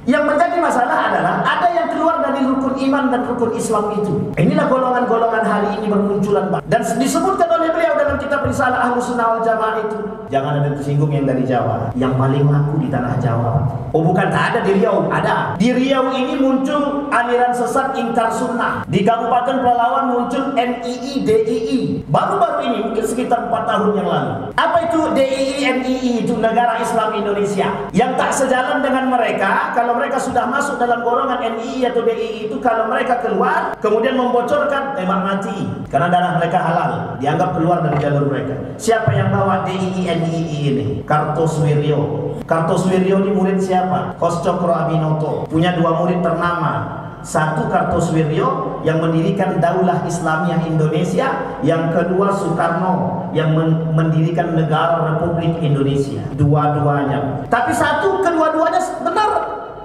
Yang menjadi masalah adalah ada yang keluar dari rukun iman dan rukun Islam itu. Inilah golongan-golongan hari ini bermunculan, Pak. Dan disebutkan oleh beliau dalam kitab Risalah Ahlus Sunnah wal Jamaah itu. Jangan ada tersinggung yang dari Jawa. Yang paling laku di tanah Jawa. Oh bukan, tak ada di Riau, ada. Di Riau ini muncul aliran sesat ingkar sunnah. Di Kabupaten Pelalawan muncul NII, DII. Baru-baru ini, mungkin sekitar 4 tahun yang lalu. Apa itu DII, NII? Itu Negara Islam Indonesia. Yang tak sejalan dengan mereka, kalau mereka sudah masuk dalam golongan NII atau DII itu, kalau mereka keluar kemudian membocorkan, tembak mati, karena darah mereka halal, dianggap keluar dari jalur mereka. Siapa yang bawa DII NII ini? Kartosuwiryo. Kartosuwiryo ini murid siapa? Kos Cokro Abinoto. Punya 2 murid ternama. Satu Kartosuwiryo yang mendirikan Daulah Islamiyah Indonesia, yang kedua Soekarno yang mendirikan Negara Republik Indonesia. Dua-duanya. Tapi kedua-duanya benar.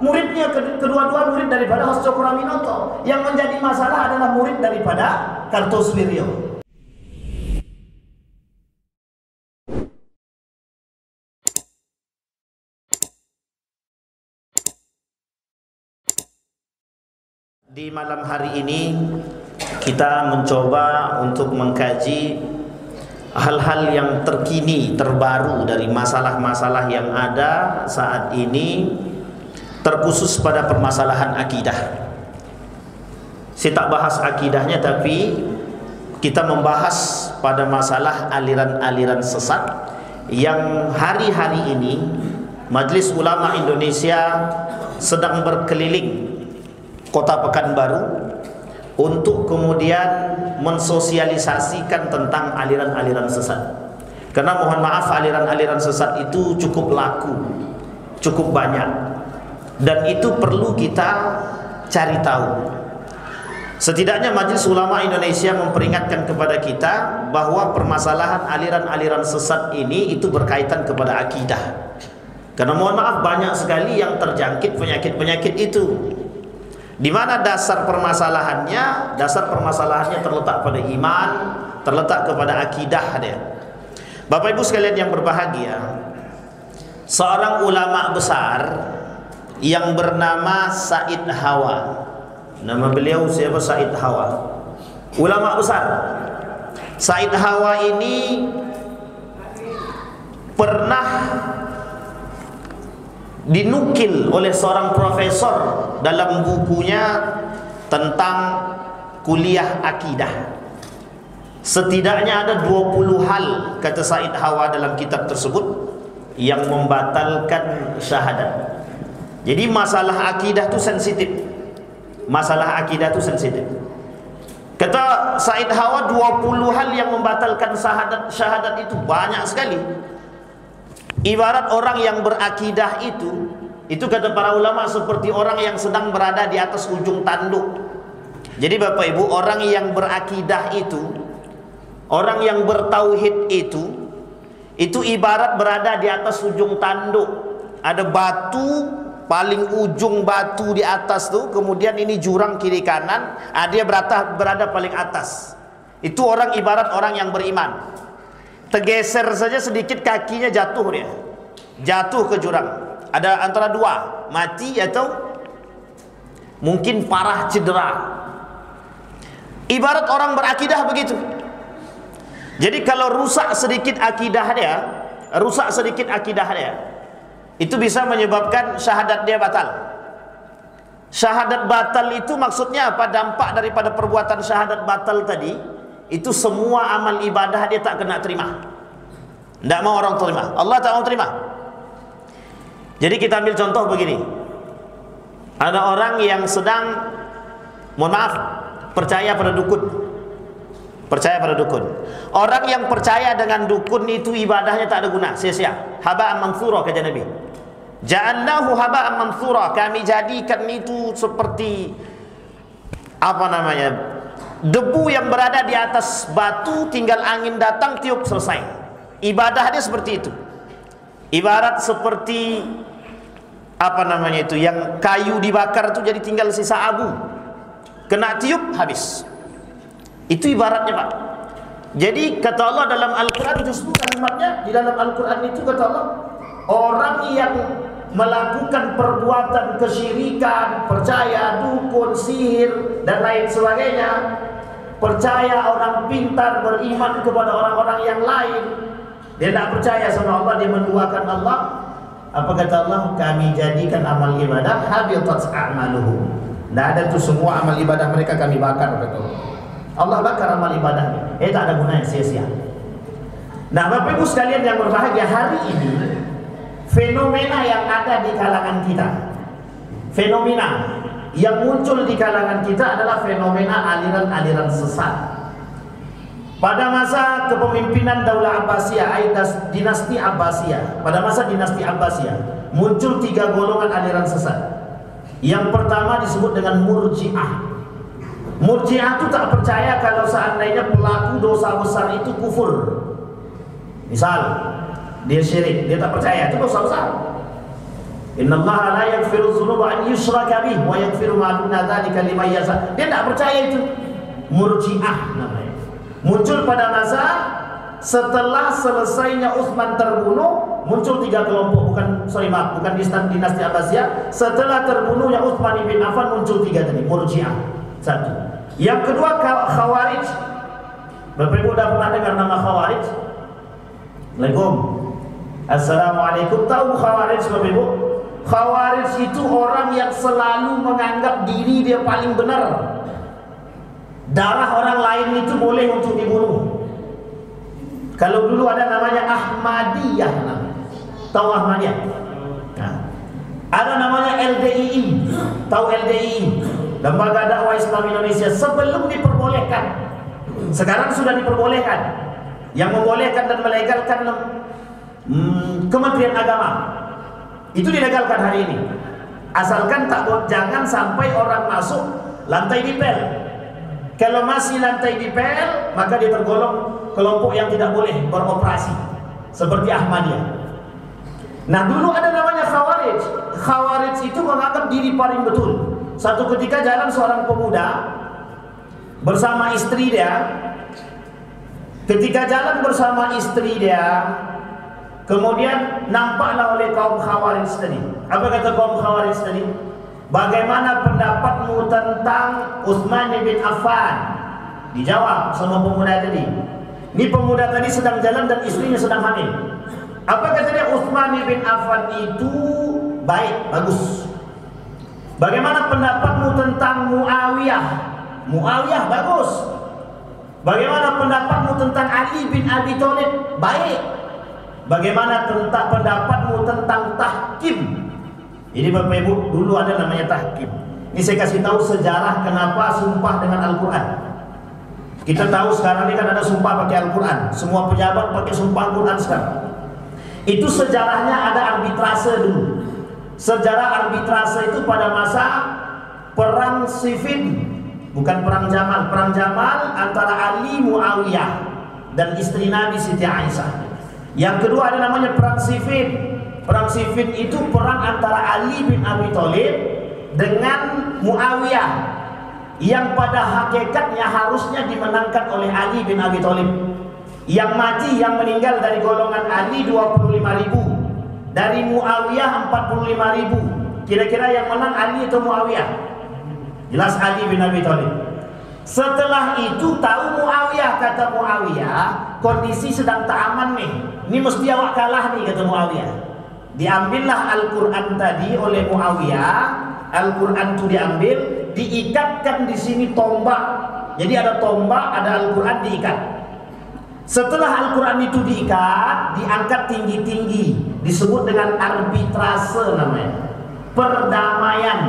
Muridnya kedua-dua murid daripada Kos Cokro Abinoto. Yang menjadi masalah adalah murid daripada Kartosuwiryo. Di malam hari ini kita mencoba untuk mengkaji hal-hal yang terkini, terbaru dari masalah-masalah yang ada saat ini, terkhusus pada permasalahan akidah. Saya tak bahas akidahnya, tapi kita membahas pada masalah aliran-aliran sesat yang hari-hari ini Majelis Ulama Indonesia sedang berkeliling Kota Pekanbaru untuk kemudian mensosialisasikan tentang aliran-aliran sesat. Karena mohon maaf, aliran-aliran sesat itu cukup laku, cukup banyak, dan itu perlu kita cari tahu. Setidaknya Majelis Ulama Indonesia memperingatkan kepada kita bahwa permasalahan aliran-aliran sesat ini itu berkaitan kepada akidah. Karena mohon maaf, banyak sekali yang terjangkit penyakit-penyakit itu. Di mana dasar permasalahannya? Dasar permasalahannya terletak pada iman, terletak kepada akidah dia. Bapak Ibu sekalian yang berbahagia, seorang ulama besar yang bernama Said Hawa. Nama beliau siapa? Said Hawa. Ulama besar. Said Hawa ini pernah dinukil oleh seorang profesor dalam bukunya tentang kuliah akidah. Setidaknya ada 20 hal, kata Said Hawa dalam kitab tersebut, yang membatalkan syahadat. Jadi masalah akidah itu sensitif. Masalah akidah itu sensitif. Kata Said Hawa, 20 hal yang membatalkan syahadat itu banyak sekali. Ibarat orang yang berakidah itu kata para ulama seperti orang yang sedang berada di atas ujung tanduk. Jadi Bapak Ibu, orang yang berakidah itu, orang yang bertauhid itu ibarat berada di atas ujung tanduk. Ada batu, paling ujung batu di atas tuh, kemudian ini jurang kiri kanan, dia berada paling atas. Itu orang ibarat orang yang beriman. Tergeser saja sedikit kakinya jatuh dia. Jatuh ke jurang. Ada antara dua, mati atau mungkin parah cedera. Ibarat orang berakidah begitu. Jadi kalau rusak sedikit akidah dia, itu bisa menyebabkan syahadat dia batal. Syahadat batal itu maksudnya apa? Dampak daripada perbuatan syahadat batal tadi, itu semua amal ibadah dia tak kena terima. Tidak mau orang terima. Allah tak mau terima. Jadi kita ambil contoh begini. Ada orang yang sedang, mohon maaf, percaya pada dukun. Percaya pada dukun. Orang yang percaya dengan dukun itu ibadahnya tak ada guna, sia-sia. Haba'an manthura, kata Nabi. Ja'alnahu haba'an manthura. Kami jadikan itu seperti debu yang berada di atas batu, tinggal angin datang tiup selesai. Ibadah dia seperti itu. Ibarat seperti yang kayu dibakar itu jadi tinggal sisa abu. Kena tiup habis. Itu ibaratnya, Pak. Jadi kata Allah dalam Al-Quran, justru kalimatnya di dalam Al-Quran itu kata Allah, orang yang melakukan perbuatan kesyirikan, percaya dukun, sihir dan lain sebagainya, percaya orang pintar, beriman kepada orang-orang yang lain, dia tidak percaya sama Allah, dia menduakan Allah. Apa kata Allah? Kami jadikan amal ibadah habitat a'maluhum. Tidak ada tuh, semua amal ibadah mereka kami bakar, kata Allah. Bakar amal ibadahnya. Tak ada gunanya, sia-sia. Nah, Bapak Ibu sekalian yang berbahagia, hari ini fenomena yang ada di kalangan kita, fenomena yang muncul di kalangan kita adalah fenomena aliran-aliran sesat. Pada masa kepemimpinan Daulah Abbasiyah, dinasti Abbasiyah, pada masa dinasti Abbasiyah muncul 3 golongan aliran sesat. Yang pertama disebut dengan Murji'ah. Murji'ah itu tak percaya kalau seandainya pelaku dosa besar itu kufur. Misal dia syirik, dia tak percaya itu dosa besar. Innallaha la yaghfiru dzunuba an yushraka bih wa yaghfiru ma duna dzalika liman yasha. Dia tak percaya itu. Murji'ah namanya. Muncul pada masa setelah selesainya Utsman terbunuh, muncul 3 kelompok, bukan dinasti Abbasiyah. Setelah terbunuhnya Utsman bin Affan muncul 3 tadi, Murji'ah. 1. Yang kedua Khawarij. Bapak Ibu sudah pernah dengar nama Khawarij? Assalamualaikum. Assalamualaikum. Tahu Khawarij Bapak Ibu? Khawarij itu orang yang selalu menganggap diri dia paling benar. Darah orang lain itu boleh untuk dibunuh. Kalau dulu ada namanya Ahmadiyah, tahu Ahmadiyah? Nah, ada namanya LDII, tahu LDII? Lembaga Dakwah Islam Indonesia. Sebelum diperbolehkan, sekarang sudah diperbolehkan. Yang membolehkan dan melegalkan Kementerian Agama. Itu dilegalkan hari ini. Asalkan jangan sampai orang masuk lantai dipel. Kalau masih lantai dipel, maka dia tergolong kelompok yang tidak boleh beroperasi, seperti Ahmadiyah. Nah, dulu ada namanya Khawarij. Khawarij itu menganggap diri paling betul. Satu ketika jalan seorang pemuda bersama istri dia. Ketika jalan bersama istri dia, kemudian nampaklah oleh kaum Khawarij tadi. Apa kata kaum Khawarij tadi? Bagaimana pendapatmu tentang Utsman bin Affan? Dijawab sama pemuda tadi. Ini pemuda tadi sedang jalan dan istrinya sedang hamil. Apa kata dia? Utsman bin Affan itu baik, bagus. Bagaimana pendapatmu tentang Muawiyah? Muawiyah bagus. Bagaimana pendapatmu tentang Ali bin Abi Thalib? Baik. Bagaimana pendapatmu tentang tahkim? Jadi Bapak Ibu, dulu ada namanya tahkim. Ini saya kasih tahu sejarah kenapa sumpah dengan Al-Quran. Kita tahu sekarang ini kan ada sumpah pakai Al-Quran. Semua pejabat pakai sumpah Al-Quran sekarang. Itu sejarahnya ada arbitrase dulu. Sejarah arbitrase itu pada masa perang Siffin, bukan perang Jamal. Perang Jamal antara Ali Muawiyah dan istri Nabi Siti Aisyah. Yang kedua ada namanya perang Siffin. Perang Siffin itu perang antara Ali bin Abi Thalib dengan Muawiyah, yang pada hakikatnya harusnya dimenangkan oleh Ali bin Abi Thalib. Yang mati, yang meninggal dari golongan Ali 25.000, dari Muawiyah 45.000. Kira-kira yang menang Ali atau Muawiyah? Jelas Ali bin Abi Thalib. Setelah itu tahu Muawiyah, kata Muawiyah, kondisi sedang tak aman nih. Ini mesti awak kalah nih, kata Muawiyah. Diambillah Al-Quran tadi oleh Muawiyah. Al-Quran itu diambil, diikatkan di sini tombak. Jadi ada tombak, ada Al-Quran diikat. Setelah Al-Quran itu diikat, diangkat tinggi-tinggi, disebut dengan arbitrase namanya, perdamaian.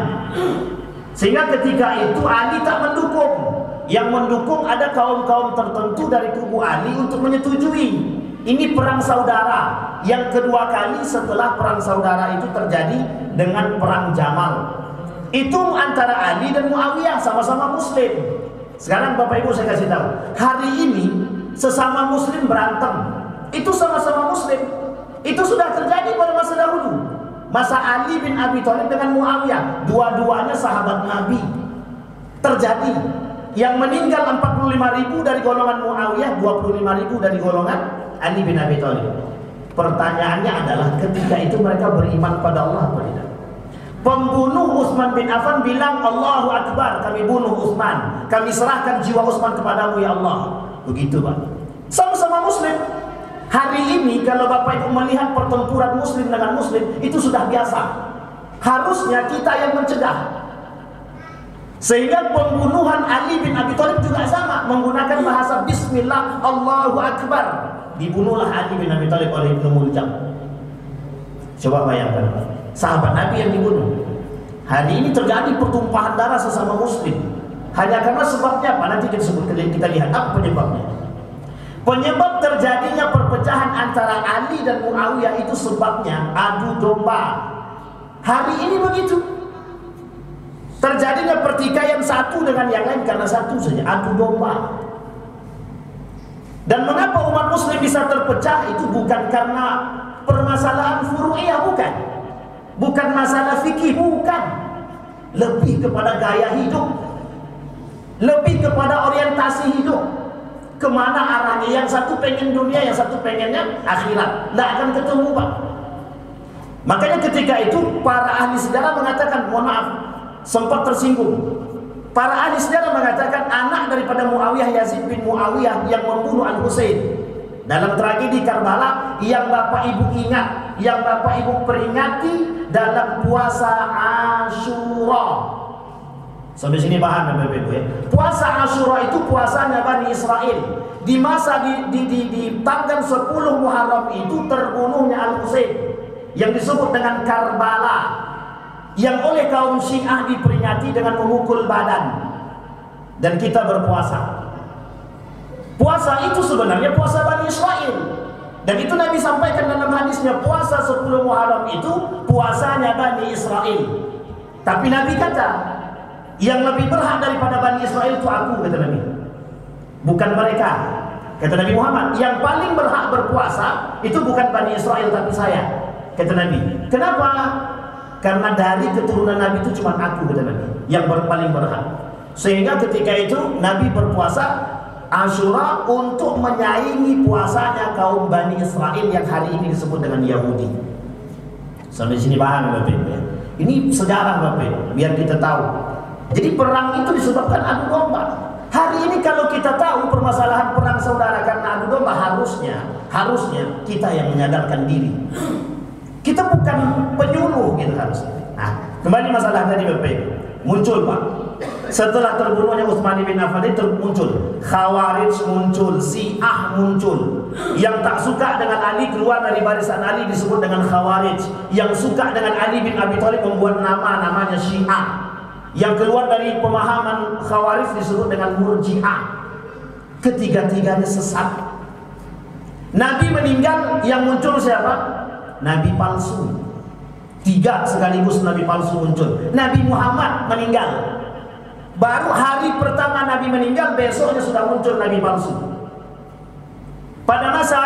Sehingga ketika itu Ali tak mendukung. Yang mendukung ada kaum-kaum tertentu dari kubu Ali untuk menyetujui. Ini perang saudara yang kedua kali setelah perang saudara itu terjadi dengan perang Jamal. Itu antara Ali dan Muawiyah, sama-sama muslim. Sekarang Bapak Ibu saya kasih tahu, hari ini sesama muslim berantem. Itu sama-sama muslim. Itu sudah terjadi pada masa dahulu. Masa Ali bin Abi Thalib dengan Muawiyah, dua-duanya sahabat Nabi. Terjadi. Yang meninggal 45.000 dari golongan Muawiyah, 25.000 dari golongan Ali bin Abi Thalib. Pertanyaannya adalah ketika itu mereka beriman pada Allah atau tidak? Pembunuh Utsman bin Affan bilang, Allahu Akbar, kami bunuh Utsman, kami serahkan jiwa Utsman kepadamu ya Allah. Begitu Pak. Sama-sama muslim. Hari ini kalau Bapak Ibu melihat pertempuran muslim dengan muslim, itu sudah biasa. Harusnya kita yang mencegah. Sehingga pembunuhan Ali bin Abi Thalib juga sama, menggunakan bahasa Bismillah, Allahu Akbar. Dibunuhlah Ali bin Abi Thalib oleh Ibnu Muljam. Coba bayangkan, sahabat Nabi yang dibunuh. Hari ini terjadi pertumpahan darah sesama muslim. Hanya karena sebabnya apa? Nanti kita lihat apa penyebabnya. Penyebab terjadinya perpecahan antara Ali dan Muawiyah itu sebabnya adu domba. Hari ini begitu. Terjadinya pertikaian satu dengan yang lain karena satu saja, adu domba. Dan mengapa umat muslim bisa terpecah? Itu bukan karena permasalahan furu'iyah, bukan. Bukan masalah fikih, bukan. Lebih kepada gaya hidup, lebih kepada orientasi hidup. Kemana arahnya? Yang satu pengen dunia, yang satu pengennya akhirat. Tidak akan ketemu Pak. Makanya ketika itu para ahli sejarah mengatakan, mohon maaf, sempat tersinggung. Para ahli sejarah mengatakan anak daripada Muawiyah, Yazid bin Muawiyah, yang membunuh Al-Husain dalam tragedi Karbala, yang Bapak Ibu ingat, yang Bapak Ibu peringati dalam puasa Asyura. Sampai sini paham Bapak Ibu ya? Puasa Asyura itu puasanya Bani Israel. Di masa di tanggal 10 Muharram itu terbunuhnya Al-Husain, yang disebut dengan Karbala, yang oleh kaum Syiah diperingati dengan memukul badan. Dan kita berpuasa. Puasa itu sebenarnya puasa Bani Israel. Dan itu Nabi sampaikan dalam hadisnya, puasa 10 Muharram itu puasanya Bani Israel. Tapi Nabi kata, yang lebih berhak daripada Bani Israel itu aku, kata Nabi, bukan mereka. Kata Nabi Muhammad, yang paling berhak berpuasa itu bukan Bani Israel tapi saya, kata Nabi. Kenapa? Karena dari keturunan Nabi itu cuma aku, kata Nabi, yang paling berhak. Sehingga ketika itu Nabi berpuasa Asyura untuk menyaingi puasanya kaum Bani Israel yang hari ini disebut dengan Yahudi. Sampai sini paham Bapak Ibu ya? Ini sejarah Bapak Ibu, biar kita tahu. Jadi perang itu disebabkan adu domba. Hari ini kalau kita tahu permasalahan perang saudara karena adu domba, harusnya kita yang menyadarkan diri. Kita bukan penyuluh gitu harusnya. Nah, kembali masalah tadi Bapak Ibu. Muncul Pak, setelah terbunuhnya Utsman bin Affan itu muncul Khawarij, muncul Syiah, muncul. Yang tak suka dengan Ali keluar dari barisan Ali disebut dengan Khawarij. Yang suka dengan Ali bin Abi Thalib membuat namanya Syiah. Yang keluar dari pemahaman Khawarij disebut dengan Murji'ah. Ketiga-tiganya sesat. Nabi meninggal, yang muncul siapa? Nabi palsu. 3 sekaligus Nabi palsu muncul. Nabi Muhammad meninggal, baru hari pertama Nabi meninggal, besoknya sudah muncul Nabi palsu. Pada masa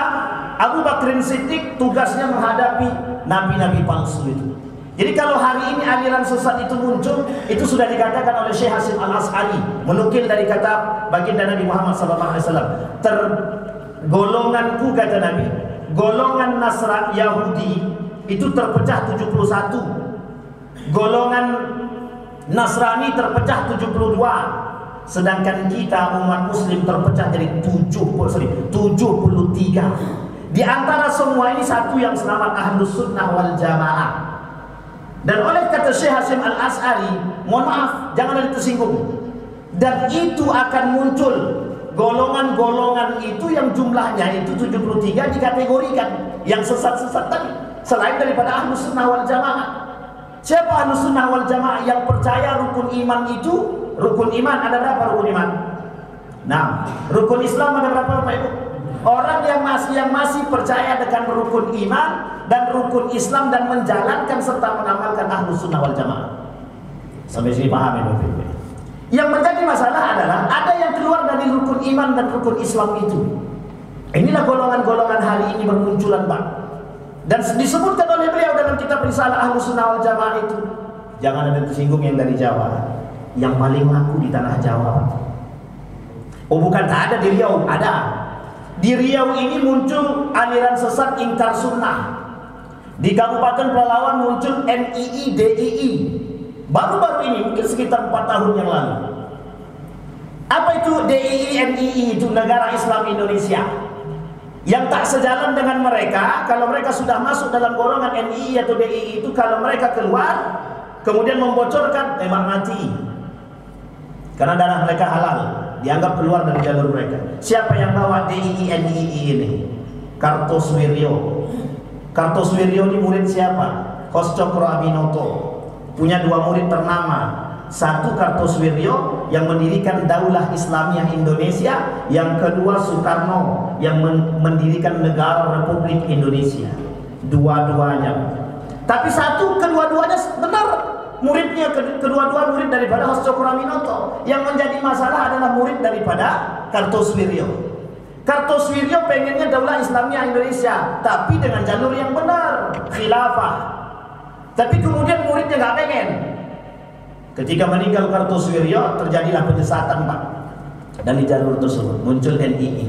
Abu Bakrin Siddiq tugasnya menghadapi nabi-nabi palsu itu. Jadi kalau hari ini aliran sesat itu muncul, itu sudah dikatakan oleh Syekh Hasim Al-As'ari, menukil dari kata baginda Nabi Muhammad SAW. Golonganku, kata Nabi, golongan Nasrani Yahudi itu terpecah 71, golongan Nasrani terpecah 72, sedangkan kita umat muslim terpecah jadi 73. Di antara semua ini satu yang selamat, Ahlus Sunnah wal Jamaah. Dan oleh kata Syekh Hasim Al-As'ari, mohon maaf, jangan ada tersinggung, dan itu akan muncul golongan-golongan itu yang jumlahnya itu 73 dikategorikan yang sesat-sesat tadi, selain daripada Ahlus Sunnah wal Jamaah. Siapa Ahlus Sunnah wal Jamaah? Yang percaya rukun iman itu, rukun iman ada berapa rukun iman? Nah, rukun Islam ada berapa Bapak Ibu? Orang yang masih percaya dengan rukun iman dan rukun Islam dan menjalankan serta mengamalkan Ahlus Sunnah wal Jamaah. Sampai sini paham ya Bapak Ibu? Yang menjadi masalah adalah ada yang keluar dari rukun iman dan rukun Islam itu. Inilah golongan-golongan hari ini bermunculan Pak. Dan disebutkan oleh beliau dalam kitab Risalah Ahlus Sunnah wal Jamaah itu, jangan ada tersinggung yang dari Jawa. Yang paling laku di tanah Jawa. Oh bukan, tak ada di Riau, ada. Di Riau ini muncul aliran sesat ingkar sunnah. Di Kabupaten Pelalawan muncul NII, DII. Baru-baru ini, mungkin sekitar 4 tahun yang lalu. Apa itu DII, NII? Itu Negara Islam Indonesia. Yang tak sejalan dengan mereka, kalau mereka sudah masuk dalam golongan NII atau DII itu, kalau mereka keluar, kemudian membocorkan, tembak mati. Karena darah mereka halal, dianggap keluar dari jalur mereka. Siapa yang bawa DII, NII ini? Kartosuwiryo. Kartosuwiryo ini murid siapa? Hoscokro Abinoto. Punya 2 murid ternama. Satu Kartosuwiryo yang mendirikan Daulah Islamiyah Indonesia, yang kedua Soekarno yang mendirikan Negara Republik Indonesia. Dua-duanya. Tapi kedua-duanya benar muridnya, kedua-dua murid daripada Hoscokro Abinoto. Yang menjadi masalah adalah murid daripada Kartosuwiryo. Kartosuwiryo pengennya Daulah Islamiyah Indonesia, tapi dengan jalur yang benar, khilafah. Tapi kemudian muridnya nggak pengen. Ketika meninggal Kartosuwiryo, terjadilah penyesatan, Pak. Dan di jalur tersebut muncul NII.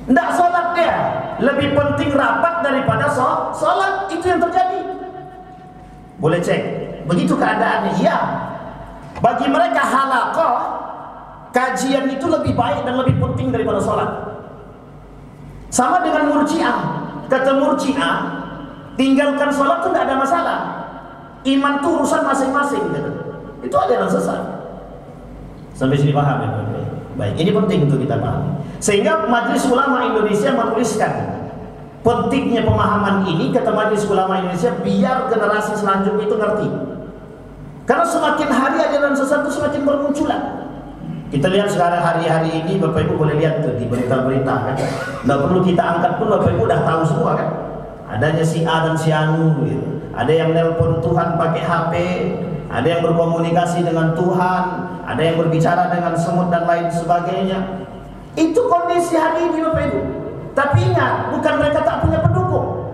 Nggak sholat dia, lebih penting rapat daripada sholat. Itu yang terjadi. Boleh cek, begitu keadaannya. Iya, bagi mereka halaqah, kajian itu lebih baik dan lebih penting daripada sholat. Sama dengan Murji'ah. Kata Murji'ah, tinggalkan sholat itu tidak ada masalah. Iman itu urusan masing-masing gitu. Itu aliran sesat. Sampai sini paham ya? Baik, ini penting untuk kita pahami. Sehingga Majelis Ulama Indonesia menuliskan pentingnya pemahaman ini. Kata Majelis Ulama Indonesia, biar generasi selanjutnya itu ngerti. Karena semakin hari aliran sesat itu semakin bermunculan. Kita lihat sekarang hari-hari ini, Bapak Ibu boleh lihat tuh di berita-berita kan. Nggak perlu kita angkat pun Bapak Ibu udah tahu semua kan. Adanya si A dan si Anu gitu. Ada yang nelpon Tuhan pakai HP, ada yang berkomunikasi dengan Tuhan, ada yang berbicara dengan semut dan lain sebagainya. Itu kondisi hari ini Bapak Ibu. Tapi ingat, bukan mereka tak punya pendukung.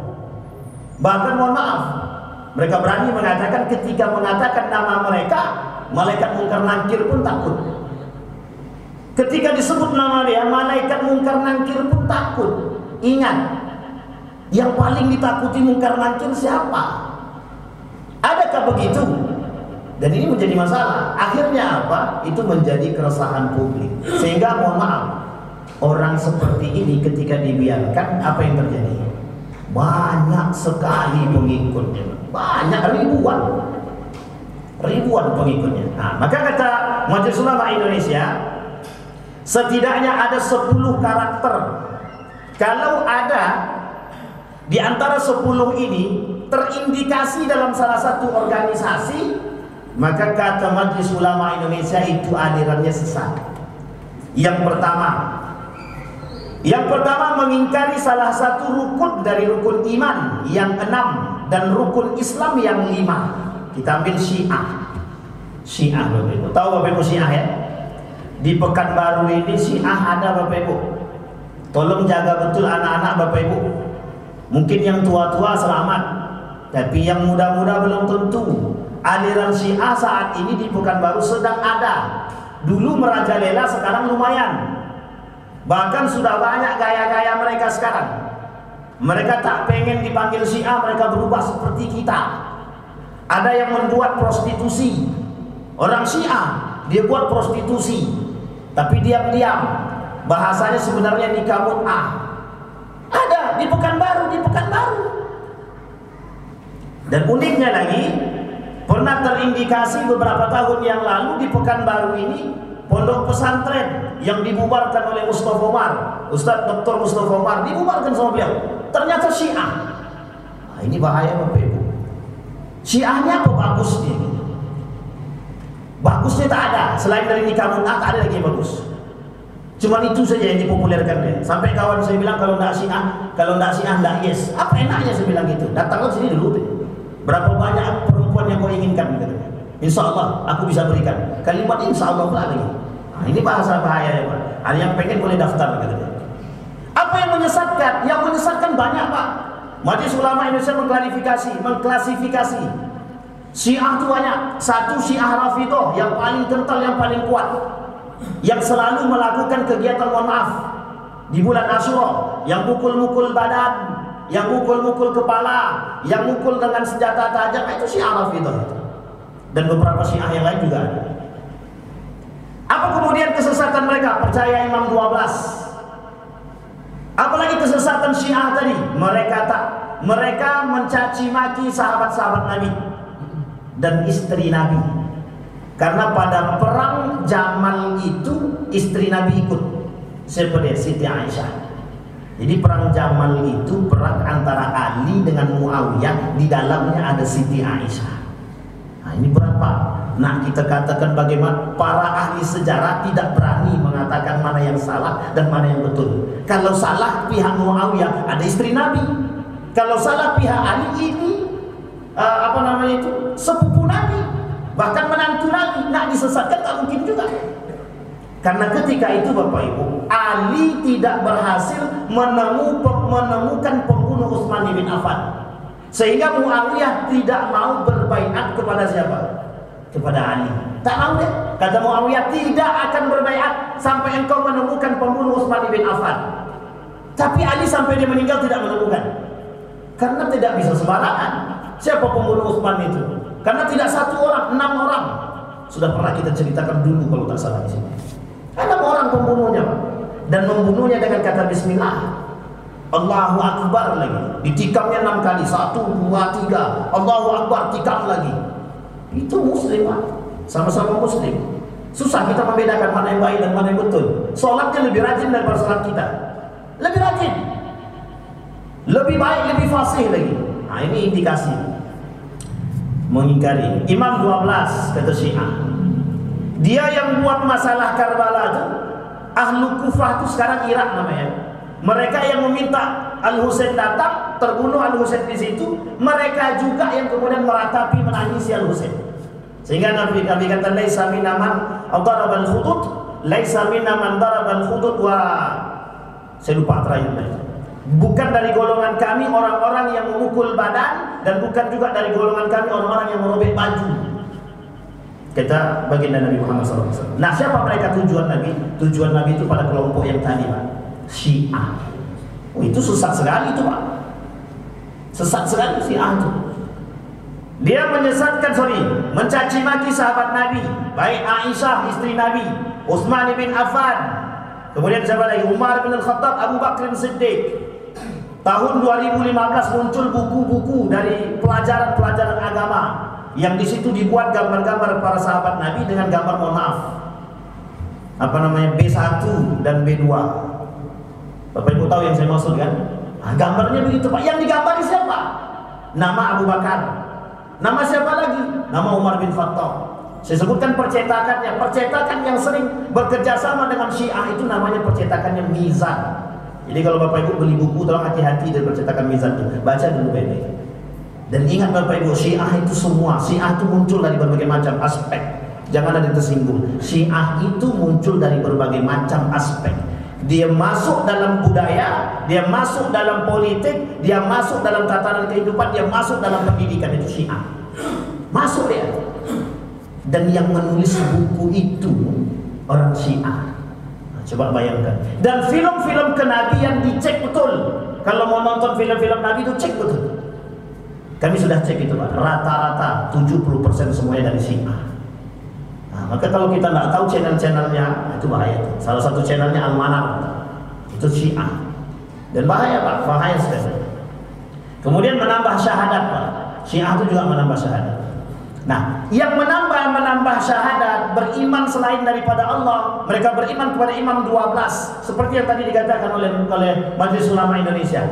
Bahkan mohon maaf, mereka berani mengatakan, ketika mengatakan nama mereka, malaikat mungkar nakir pun takut. Ketika disebut nama dia, malaikat mungkar nakir pun takut. Ingat, yang paling ditakuti mungkar nakir siapa? Adakah begitu? Dan ini menjadi masalah. Akhirnya apa? Itu menjadi keresahan publik. Sehingga mohon maaf, orang seperti ini ketika dibiarkan, apa yang terjadi? Banyak sekali pengikutnya. Banyak, ribuan pengikutnya. Nah, maka kata Majelis Ulama Indonesia, setidaknya ada 10 karakter. Kalau ada di antara 10 ini terindikasi dalam salah satu organisasi, maka kata Majelis Ulama Indonesia itu alirannya sesat. Yang pertama mengingkari salah satu rukun dari rukun iman yang 6 dan rukun Islam yang 5. Kita ambil Syiah. Syiah Bapak Ibu. Tahu Bapak Ibu Syiah ya? Di Pekanbaru ini Syiah ada Bapak Ibu. Tolong jaga betul anak-anak Bapak Ibu. Mungkin yang tua-tua selamat, tapi yang muda-muda belum tentu. Aliran Syiah saat ini di Pekanbaru sedang ada. Dulu merajalela, sekarang lumayan. Bahkan sudah banyak gaya-gaya mereka sekarang. Mereka tak pengen dipanggil Syiah, mereka berubah seperti kita. Ada yang membuat prostitusi. Orang Syiah, dia buat prostitusi, tapi diam-diam. Bahasanya sebenarnya nikah mut'ah. Ada di Pekanbaru, Dan uniknya lagi, pernah terindikasi beberapa tahun yang lalu di Pekanbaru ini, pondok pesantren yang dibubarkan oleh Mustafa Umar, Ustadz Dr. Mustafa Umar, dibubarkan sama beliau. Ternyata Syiah. Nah, ini bahaya Bapak Ibu. Syiahnya apa bagusnya? Bagusnya tak ada. Selain dari nikah mut'ah, tak ada lagi yang bagus. Cuman itu saja yang dipopulerkan dia. Sampai kawan saya bilang, kalau enggak Syiah enggak yes. Apa enaknya saya bilang gitu? Datanglah sini dulu. Berapa banyak perempuan yang kau inginkan? Insya Allah aku bisa berikan. Kalimat insya Allah lagi. Nah, ini bahasa bahaya ya Pak. Ada yang pengen boleh daftar gitu. Apa yang menyesatkan? Yang menyesatkan banyak Pak. Majelis Ulama Indonesia mengklasifikasi. Syiah itu banyak. Satu Syiah Rafidhah yang paling kental, yang paling kuat, yang selalu melakukan kegiatan mohon maaf, di bulan Asyura, yang mukul-mukul badan, yang mukul-mukul kepala, yang mukul dengan senjata tajam, itu Syiah Rafidah. Dan beberapa Syiah yang lain juga ada. Apa kemudian kesesatan mereka? Percaya Imam 12. Apalagi kesesatan Syiah tadi? Mereka mencaci maki sahabat-sahabat Nabi dan istri Nabi. Karena pada perang Jamal itu istri Nabi ikut, seperti Siti Aisyah. Jadi perang Jamal itu perang antara Ali dengan Muawiyah, di dalamnya ada Siti Aisyah. Nah, ini berat Pak. Nah, kita katakan bagaimana para ahli sejarah tidak berani mengatakan mana yang salah dan mana yang betul. Kalau salah pihak Muawiyah, ada istri Nabi. Kalau salah pihak Ali, ini sepupu Nabi, bahkan menantu Nabi. Nah, disesatkan tak mungkin juga. Karena ketika itu Bapak Ibu, Ali tidak berhasil menemukan pembunuh Utsman bin Affan, sehingga Muawiyah tidak mau berbaiat kepada siapa? Kepada Ali. Tak mau deh. Kata Muawiyah, tidak akan berbaiat sampai engkau menemukan pembunuh Utsman bin Affan. Tapi Ali sampai dia meninggal tidak menemukan. Karena tidak bisa sembarangan. Siapa pembunuh Utsman itu? Karena tidak satu orang, 6 orang. Sudah pernah kita ceritakan dulu kalau tak salah di sini. 6 orang pembunuhnya, Pak. Dan membunuhnya dengan kata bismillah. Allahu Akbar lagi. Ditikamnya 6 kali. 1, 2, 3. Allahu Akbar, tikam lagi. Itu muslim, Pak. Sama-sama muslim. Susah kita membedakan mana yang baik dan mana yang betul. Sholatnya lebih rajin daripada sholat kita. Lebih rajin, lebih baik, lebih fasih lagi. Nah, ini indikasi mengingkari. Imam 12 kata Syiah, dia yang buat masalah Karbala itu Ahlu Kufah itu sekarang Irak namanya. Mereka yang meminta Al-Husain datang, terbunuh Al-Husain di situ. Mereka juga yang kemudian meratapi, menangisi Al-Husain. Sehingga Nabi kata, laisa minna man daraba al-khudud, laisa minna man daraba al-khudud wa, saya lupa terakhirnya. Bukan dari golongan kami orang-orang yang memukul badan, dan bukan juga dari golongan kami orang-orang yang merobek baju. Kata baginda Nabi Muhammad SAW. Nah, siapa mereka tujuan Nabi? Tujuan Nabi itu pada kelompok yang tadi, Pak. Syiah. Oh, itu sesat sekali itu, Pak. Sesat sekali Syiah itu. Dia mencaci maki sahabat Nabi, baik Aisyah istri Nabi, Utsman bin Affan, kemudian siapa lagi? Umar bin Al-Khattab, Abu Bakr Siddiq. Tahun 2015 muncul buku-buku dari pelajaran-pelajaran agama yang di situ dibuat gambar-gambar para sahabat Nabi dengan gambar, mohon maaf, B1 dan B2. Bapak Ibu tahu yang saya maksud kan? Nah, gambarnya begitu, Pak. Yang digambari siapa? Nama Abu Bakar. Nama siapa lagi? Nama Umar bin Khattab. Saya sebutkan percetakannya. Percetakan yang sering bekerjasama dengan Syiah itu namanya percetakannya Mizan. Jadi kalau Bapak Ibu beli buku, tolong hati-hati dari percetakan Mizan itu. Baca dulu baik-baik. Dan ingat Bapak Ibu, Syiah itu semua, Syiah itu muncul dari berbagai macam aspek. Jangan ada tersinggung. Syiah itu muncul dari berbagai macam aspek. Dia masuk dalam budaya, dia masuk dalam politik, dia masuk dalam tatanan kehidupan, dia masuk dalam pendidikan. Itu Syiah. Masuk dia. Dan yang menulis buku itu orang Syiah. Nah, coba bayangkan. Dan film-film kenabian dicek betul. Kalau mau nonton film-film Nabi itu cek betul. Kami sudah cek itu, Pak. Rata-rata 70% semuanya dari Syiah. Nah, maka kalau kita nggak tahu channel-channelnya, itu bahaya. Salah satu channelnya Al-Manar, itu Syiah. Dan bahaya, Pak, bahaya sekali. Kemudian menambah syahadat, Pak. Syiah itu juga menambah syahadat. Nah, yang menambah syahadat, beriman selain daripada Allah, mereka beriman kepada Imam 12, seperti yang tadi dikatakan oleh Majelis Ulama Indonesia.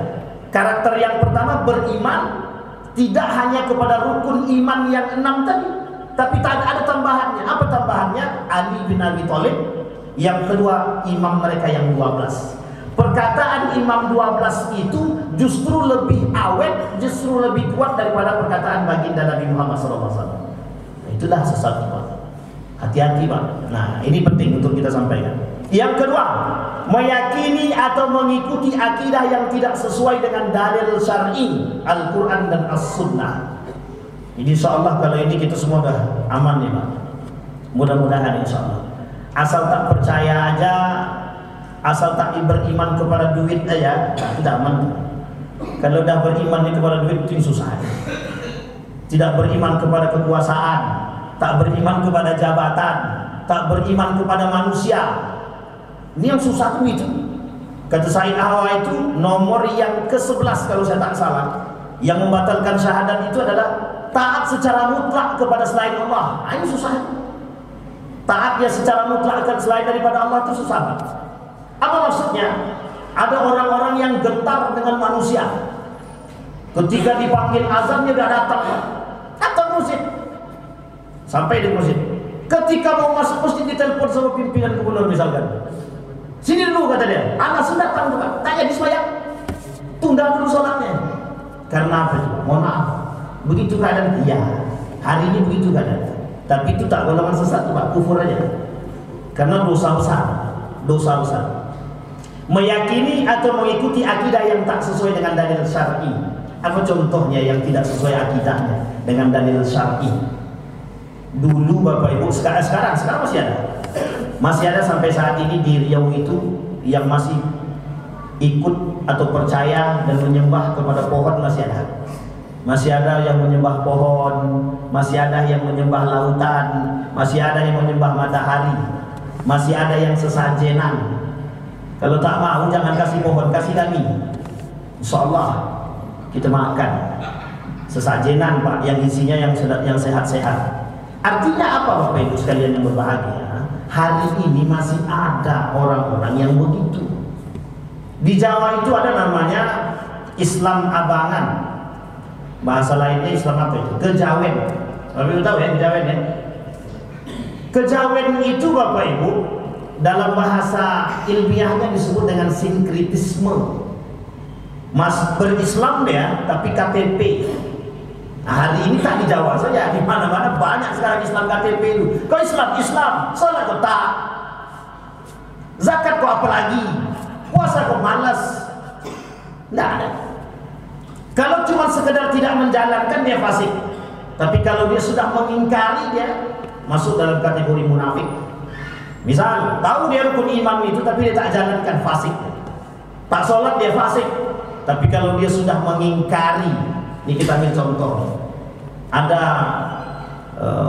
Karakter yang pertama, beriman tidak hanya kepada rukun iman yang 6 tadi, tapi ada tambahannya. Apa tambahannya? Ali bin Abi Thalib. Yang kedua, imam mereka yang 12. Perkataan imam 12 itu justru lebih awet, justru lebih kuat daripada perkataan baginda Nabi Muhammad SAW. Nah, itulah sesat, Pak. Hati-hati, Pak. Nah, ini penting untuk kita sampaikan. Yang kedua, meyakini atau mengikuti akidah yang tidak sesuai dengan dalil syar'i, Al-Quran dan As-Sunnah. Insya Allah kalau ini kita semua sudah aman nih, Pak. Mudah-mudahan insya Allah. Asal tak percaya aja, asal tak beriman kepada duit aja, tidak aman. Kalau dah beriman kepada duit itu susah. Tidak beriman kepada kekuasaan, tak beriman kepada jabatan, tak beriman kepada manusia. Ini yang susah tuh itu. Kata Said Ahwa itu nomor yang ke-11 kalau saya tak salah. Yang membatalkan syahadat itu adalah taat secara mutlak kepada selain Allah. Ini susah. Taat dia secara mutlak selain daripada Allah itu susah. Apa maksudnya? Ada orang-orang yang gentar dengan manusia. Ketika dipanggil azan dia tidak datang masjid. Sampai di masjid. Ketika mau masuk masjid ditelepon sama pimpinan gubernur misalkan. Sini dulu kata dia. Anak sudah datang juga. Tak jadi sembahyang. Tunda dulu sholatnya. Karena apa? Mohon maaf. Begitu keadaan dia. Hari ini begitu keadaan. Tapi itu tak golongan sesat, Pak. Kufur aja. Karena dosa besar. Dosa besar. Meyakini atau mengikuti akidah yang tak sesuai dengan dalil syar'i. Apa contohnya yang tidak sesuai akidahnya dengan dalil syar'i? Dulu Bapak Ibu, sekarang masih ada. Masih ada sampai saat ini di Riau itu yang masih ikut atau percaya dan menyembah kepada pohon masih ada. Masih ada yang menyembah pohon, masih ada yang menyembah lautan, masih ada yang menyembah matahari, masih ada yang sesajenan. Kalau tak mau jangan kasih pohon, kasih kami. Insyaallah kita makan sesajenan Pak, yang isinya yang sehat-sehat. Artinya apa Bapak Ibu sekalian yang berbahagia? Hari ini masih ada orang-orang yang begitu. Di Jawa itu ada namanya Islam abangan. Bahasa lainnya Islam apa itu? Kejawen. Bapak Ibu tahu ya kejawen ya? Kejawen itu Bapak Ibu dalam bahasa ilmiahnya disebut dengan sinkritisme. Mas berislam dia tapi KTP. Nah, hari ini tak di Jawa saja, di mana-mana banyak sekarang Islam KTP itu. Kau Islam, salat kau tak, zakat kau apa lagi, puasa kau malas, tidak ada. Kalau cuma sekedar tidak menjalankan dia fasik, tapi kalau dia sudah mengingkari dia masuk dalam kategori munafik. Misal tahu dia rukun iman itu tapi dia tak jalankan, fasik. Tak sholat dia fasik, tapi kalau dia sudah mengingkari. Ini kita ambil contoh. Ada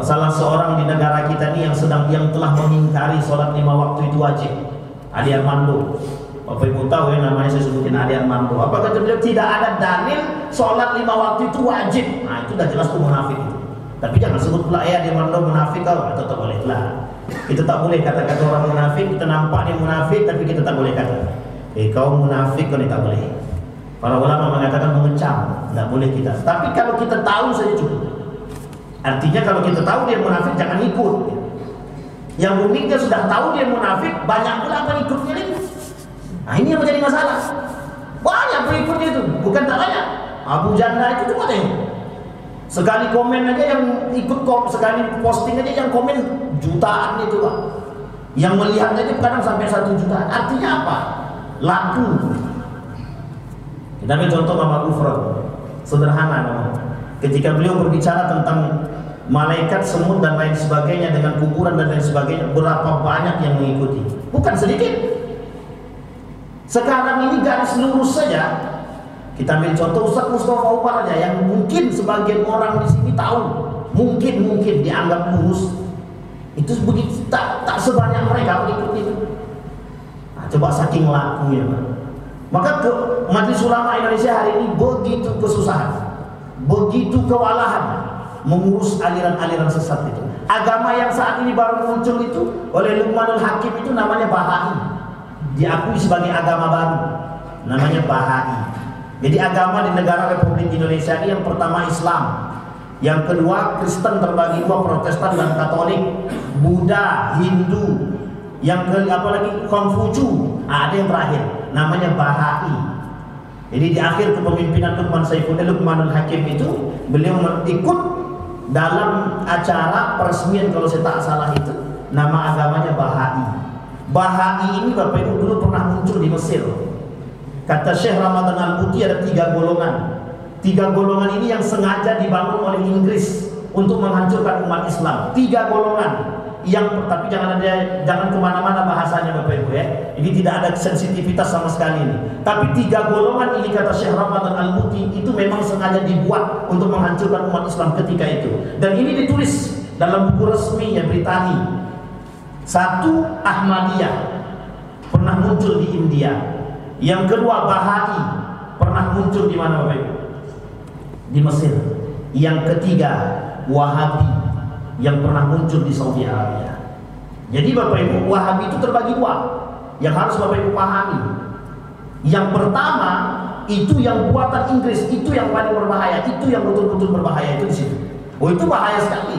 salah seorang di negara kita ini yang telah mengingkari sholat 5 waktu itu wajib. Adi Armando. Bapak Ibu tahu ya namanya, saya sebutin Adi Armando. Apa kata beliau? Tidak ada dalil sholat 5 waktu itu wajib. Nah itu sudah jelas itu munafik itu. Tapi jangan sebut pula ya Adi Armando munafik kau. Atau tak boleh lah. Kita tak boleh kata-kata orang munafik. Kita nampak dia munafik tapi kita tak boleh kata. Kau munafik kau ni tak boleh. Para ulama mengatakan mengecam, tidak boleh kita. Tapi kalau kita tahu saja cukup. Artinya kalau kita tahu dia munafik jangan ikut. Yang uniknya sudah tahu dia munafik, banyak pula pengikutnya ini. Nah ini yang menjadi masalah. Banyak pengikutnya itu, bukan tak banyak. Abu Janda itu cuma tengok. Sekali komen aja yang ikut, sekali posting aja yang komen jutaan itu Pak. Yang melihat aja kadang sampai 1 juta. Artinya apa? Laku. Kita ambil contoh Muhammad Gufron, sederhana namanya. Ketika beliau berbicara tentang malaikat, semut dan lain sebagainya dengan kuburan dan lain sebagainya, berapa banyak yang mengikuti? Bukan sedikit. Sekarang ini garis lurus saja. Kita ambil contoh Ustaz Mustafa Umar aja yang mungkin sebagian orang di sini tahu, mungkin dianggap lurus. Itu begitu tak sebanyak mereka mengikuti itu. Nah, coba saking lakunya Pak. Maka Majelis Ulama Indonesia hari ini begitu kesusahan, begitu kewalahan mengurus aliran-aliran sesat itu. Agama yang saat ini baru muncul itu oleh Luqmanul Hakim itu namanya Bahai. Diakui sebagai agama baru, namanya Bahai. Jadi agama di negara Republik Indonesia ini yang pertama Islam, yang kedua Kristen terbagi dua, Protestan dan Katolik, Buddha, Hindu, yang apalagi Konghucu. Nah, ada yang terakhir namanya Bahai. Jadi di akhir kepemimpinan Luqmanul Hakim itu beliau ikut dalam acara peresmian, kalau saya tak salah itu nama agamanya Bahai. Bahai ini Bapak Ibu dulu pernah muncul di Mesir. Kata Syekh Ramadan Al-Buti ada 3 golongan. 3 golongan ini yang sengaja dibangun oleh Inggris untuk menghancurkan umat Islam. 3 golongan. tapi jangan kemana-mana bahasanya Bapak Ibu ya. Ini tidak ada sensitivitas sama sekali ini. Tapi 3 golongan ini kata Syekh Ramadan Al-Muti itu memang sengaja dibuat untuk menghancurkan umat Islam ketika itu. Dan ini ditulis dalam buku resminya Britani. 1, Ahmadiyah pernah muncul di India. Yang kedua Bahai pernah muncul di mana Bapak Ibu? Di Mesir. Yang ketiga Wahabi yang pernah muncul di Saudi Arabia. Jadi Bapak Ibu, Wahabi itu terbagi 2 yang harus Bapak Ibu pahami. Yang pertama itu yang buatan Inggris, itu yang paling berbahaya, itu yang betul-betul berbahaya, itu di situ. Oh, itu bahaya sekali.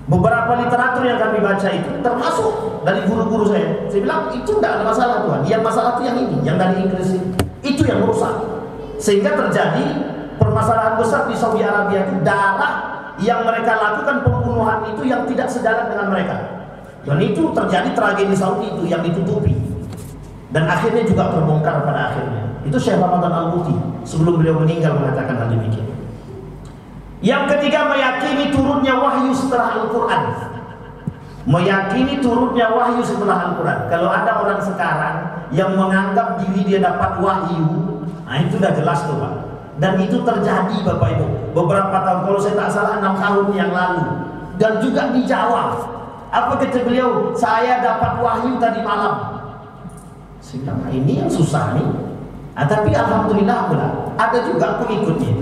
Beberapa literatur yang kami baca itu termasuk dari guru-guru saya bilang itu tidak ada masalah Tuhan. Yang masalah itu yang ini, yang dari Inggris itu yang merusak. Sehingga terjadi permasalahan besar di Saudi Arabia itu, darah yang mereka lakukan pembunuhan itu yang tidak sejalan dengan mereka. Dan itu terjadi tragedi Saudi itu yang ditutupi. Dan akhirnya juga terbongkar pada akhirnya. Itu Syekh Ramadan Al-Muti sebelum beliau meninggal mengatakan hal demikian. Yang ketiga, meyakini turunnya wahyu setelah Al-Quran. Meyakini turunnya wahyu setelah Al-Quran. Kalau ada orang sekarang yang menganggap diri dia dapat wahyu, nah itu sudah jelas tuh Pak. Dan itu terjadi Bapak Ibu beberapa tahun, kalau saya tak salah 6 tahun yang lalu. Dan juga di Jawa. Apa kata beliau? Saya dapat wahyu tadi malam. Sehingga ini yang susah nih. Tapi alhamdulillah ada juga pengikutnya.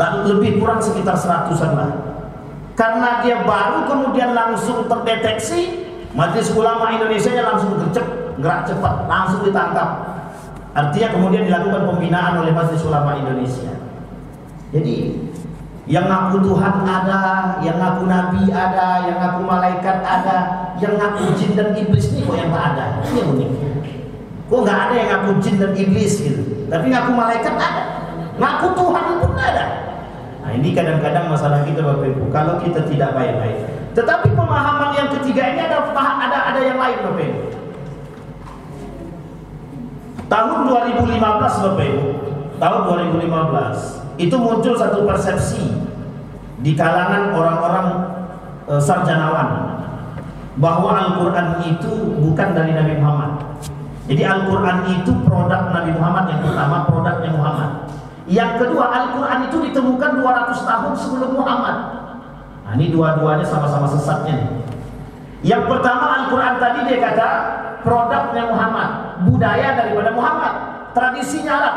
Tak lebih kurang sekitar 100-an lah. Karena dia baru kemudian langsung terdeteksi, Majelis Ulama Indonesia langsung gerak cepat, langsung ditangkap. Artinya kemudian dilakukan pembinaan oleh Majelis Ulama Indonesia. Jadi yang ngaku Tuhan ada, yang ngaku Nabi ada, yang ngaku malaikat ada, yang ngaku jin dan iblis nih kok yang tak ada. Ini yang unik. Kok nggak ada yang ngaku jin dan iblis gitu, tapi ngaku malaikat ada, ngaku Tuhan pun ada. Nah ini kadang-kadang masalah kita Bapak Ibu, kalau kita tidak baik-baik. Tetapi pemahaman yang ketiga ini ada yang lain Bapak Ibu. Tahun 2015 Bapak Ibu, tahun 2015 itu muncul satu persepsi di kalangan orang-orang sarjanawan bahwa Al-Quran itu bukan dari Nabi Muhammad. Jadi Al-Quran itu produk Nabi Muhammad, yang pertama produknya Muhammad. Yang kedua, Al-Quran itu ditemukan 200 tahun sebelum Muhammad. Nah ini dua-duanya sama-sama sesatnya nih. Yang pertama, Al-Quran tadi dia kata produknya Muhammad, budaya daripada Muhammad, tradisinya Arab.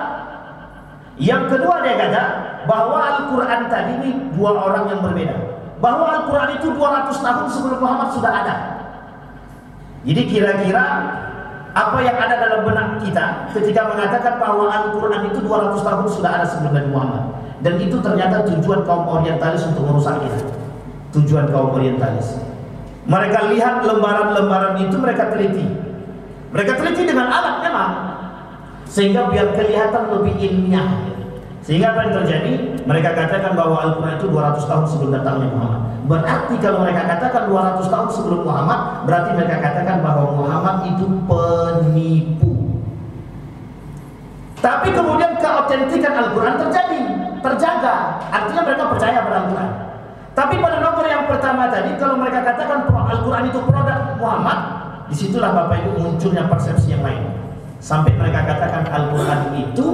Yang kedua dia kata bahwa Al-Quran tadi ini 2 orang yang berbeda. Bahwa Al-Quran itu 200 tahun sebelum Muhammad sudah ada. Jadi kira-kira apa yang ada dalam benak kita ketika mengatakan bahwa Al-Quran itu 200 tahun sudah ada sebelum Nabi Muhammad. Dan itu ternyata tujuan kaum orientalis untuk merusak kita. Tujuan kaum orientalis. Mereka lihat lembaran-lembaran itu, mereka teliti. Mereka teliti dengan alat memang, sehingga biar kelihatan lebih ilmiah. Sehingga apa yang terjadi? Mereka katakan bahwa Al-Quran itu 200 tahun sebelum datangnya Muhammad. Berarti kalau mereka katakan 200 tahun sebelum Muhammad, berarti mereka katakan bahwa Muhammad itu penipu. Tapi kemudian keautentikan Al-Quran terjaga. Artinya mereka percaya pada Al-Quran. Tapi pada nomor yang pertama tadi, kalau mereka katakan Al-Quran itu produk Muhammad, disitulah Bapak Ibu munculnya persepsi yang lain. Sampai mereka katakan Al-Quran itu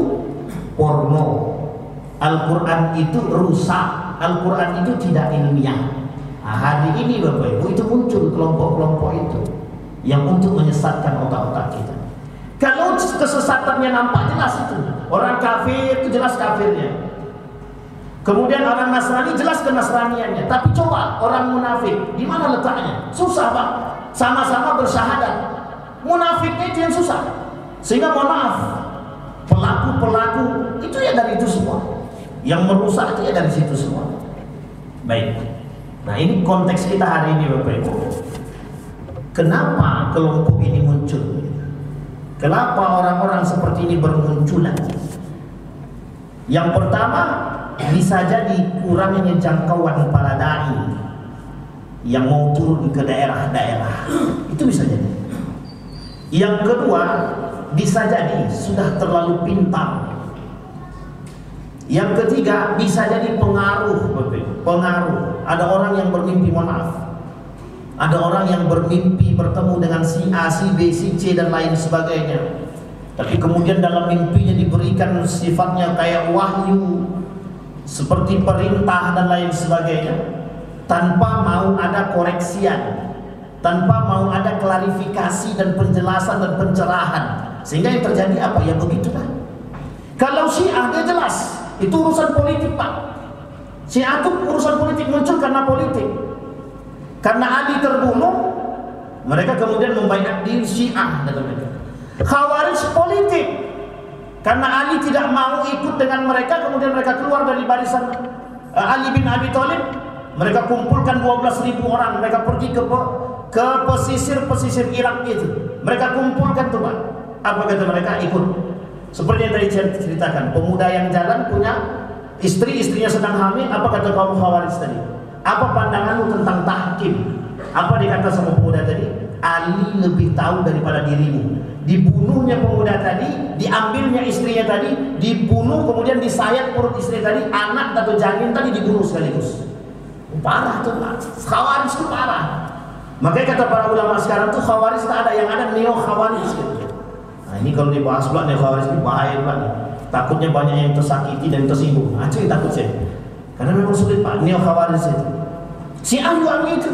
porno, Al-Quran itu rusak, Al-Quran itu tidak ilmiah. Nah, hari ini Bapak Ibu itu muncul kelompok-kelompok itu yang untuk menyesatkan otak-otak kita. Kalau kesesatannya nampak jelas itu, orang kafir itu jelas kafirnya. Kemudian orang Nasrani jelas kenasraniannya. Tapi coba orang munafik, di mana letaknya? Susah Pak. Sama-sama bersyahadat. Munafiknya itu yang susah. Sehingga mohon maaf, pelaku-pelaku itu ya dari itu semua. Yang merusak itu ya dari situ semua. Baik. Nah ini konteks kita hari ini Bapak Ibu. Kenapa kelompok ini muncul? Kenapa orang-orang seperti ini bermunculan? Yang pertama, bisa jadi kurangnya jangkauan para dai yang mau turun ke daerah-daerah. Itu bisa jadi. Yang kedua, bisa jadi sudah terlalu pintar. Yang ketiga, bisa jadi pengaruh. Pengaruh. Ada orang yang bermimpi, mohon maaf, Ada orang yang bermimpi bertemu dengan si A, si B, si C dan lain sebagainya. Tapi kemudian dalam mimpinya diberikan sifatnya kayak wahyu, seperti perintah dan lain sebagainya, tanpa mau ada koreksian, tanpa mau ada klarifikasi dan penjelasan dan pencerahan. Sehingga yang terjadi apa? Ya begitulah. Kalau Syiah dia jelas, itu urusan politik Pak. Syiah itu urusan politik, muncul karena politik. Karena Ali terbunuh, mereka kemudian membaiat diri Syiah. Khawarij politik, karena Ali tidak mau ikut dengan mereka, kemudian mereka keluar dari barisan Ali bin Abi Thalib. Mereka kumpulkan 12.000 orang, mereka pergi ke pesisir Irak itu. Mereka kumpulkan tuh Pak. Apa kata mereka? Ikut. Seperti yang tadi saya ceritakan, pemuda yang jalan punya istri, istrinya sedang hamil. Apa kata kaum Khawarij tadi? Apa pandanganmu tentang tahkim? Apa dikata sama pemuda tadi? Ali lebih tahu daripada dirimu. Dibunuhnya pemuda tadi, diambilnya istrinya tadi, dibunuh, kemudian disayat perut istri tadi, anak atau janin tadi dibunuh sekaligus. Parah tuh Pak. Khawarij itu parah. Makanya kata para ulama sekarang tuh Khawarij tak ada, yang ada neo Khawarij gitu. Nah ini kalau dibahas pula neo Khawarij ini bahaya pula nih. Takutnya banyak yang tersakiti dan tersinggung. Nah itu yang takut saya. Karena memang sulit Pak, neo Khawarij itu. Syiah juga itu.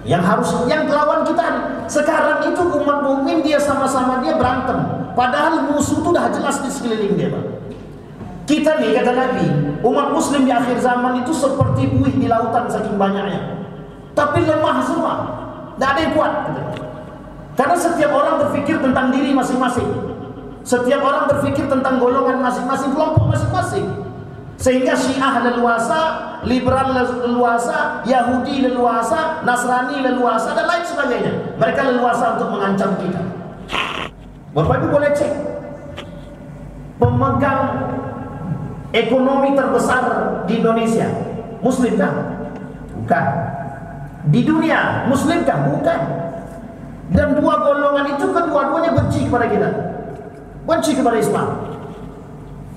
Yang lawan kita sekarang itu umat mukmin, dia sama-sama dia berantem. Padahal musuh itu dah jelas di sekeliling dia Pak. Kita nih kata Nabi, umat muslim di akhir zaman itu seperti buih di lautan saking banyaknya. Tapi lemah semua, tidak ada yang kuat gitu. Karena setiap orang berpikir tentang diri masing-masing. Setiap orang berpikir tentang golongan masing-masing, kelompok masing-masing. Sehingga Syiah leluasa, liberal leluasa, Yahudi leluasa, Nasrani leluasa dan lain sebagainya. Mereka leluasa untuk mengancam kita. Bapak Ibu boleh cek, pemegang ekonomi terbesar di Indonesia Muslim kan? Bukan. Di dunia Muslim kan? Bukan. Dan dua golongan itu kedua-duanya benci kepada kita, benci kepada Islam.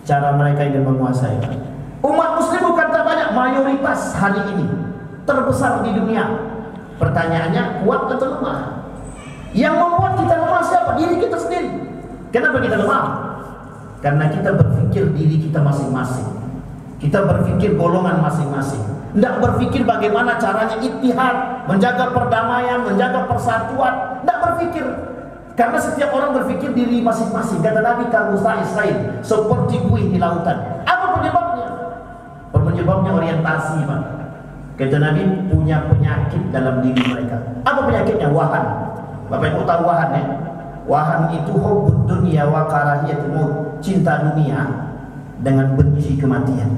Cara mereka ingin menguasai. Umat muslim bukan tak banyak, mayoritas hari ini terbesar di dunia. Pertanyaannya, kuat atau lemah? Yang membuat kita lemah siapa? Diri kita sendiri. Kenapa kita lemah? Karena kita berpikir diri kita masing-masing. Kita berpikir golongan masing-masing. Tidak berpikir bagaimana caranya ittihad, menjaga perdamaian, menjaga persatuan. Tidak berpikir. Karena setiap orang berpikir diri masing-masing. Kata Nabi, kamu Israel seperti buih di lautan. Apa penyebabnya? Penyebabnya orientasi Pak. Kata Nabi, punya penyakit dalam diri mereka. Apa penyakitnya? Wahan. Bapak Ibu tahu wahan ya? Wahan itu hubbud dunya wa karahiyatul maut, cinta dunia dengan benci kematian.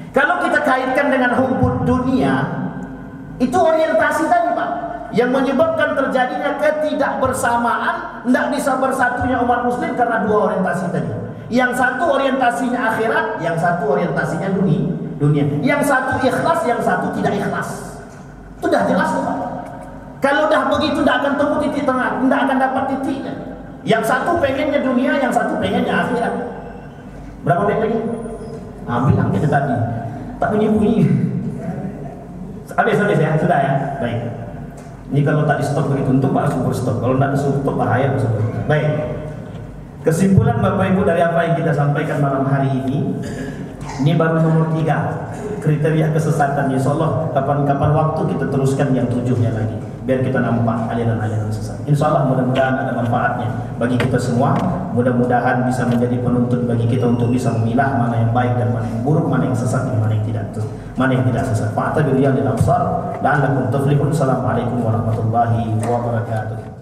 Kalau kita kaitkan dengan hubbud dunia, itu orientasi tadi Pak, yang menyebabkan terjadinya ketidakbersamaan, tidak bisa bersatunya umat muslim karena dua orientasi tadi. Yang satu orientasinya akhirat, yang satu orientasinya dunia. Yang satu ikhlas, yang satu tidak ikhlas. Itu dah jelas Pak. Kalau dah begitu tidak akan temu titik tengah, tidak akan dapat titiknya. Yang satu pengennya dunia, yang satu pengennya akhirat. Berapa menit lagi? Bilang kita tadi tak bunyi-bunyi. Habis ya, sudah ya. Baik. Ini kalau tak di stop begitu untuk Pak super stop. Kalau tidak di stop bahaya Pak. Baik. Kesimpulan Bapak Ibu dari apa yang kita sampaikan malam hari ini baru nomor 3 kriteria kesesatan. Insyaallah kapan-kapan waktu kita teruskan yang 7-nya lagi, biar kita nampak aliran-aliran sesat. Insyaallah mudah-mudahan ada manfaatnya bagi kita semua. Mudah-mudahan bisa menjadi penuntut bagi kita untuk bisa memilah mana yang baik dan mana yang buruk, mana yang sesat dan mana yang tidak sesat. Fa'tabiru ya lil absar la'allakum tuflihun. Assalamualaikum warahmatullahi wabarakatuh.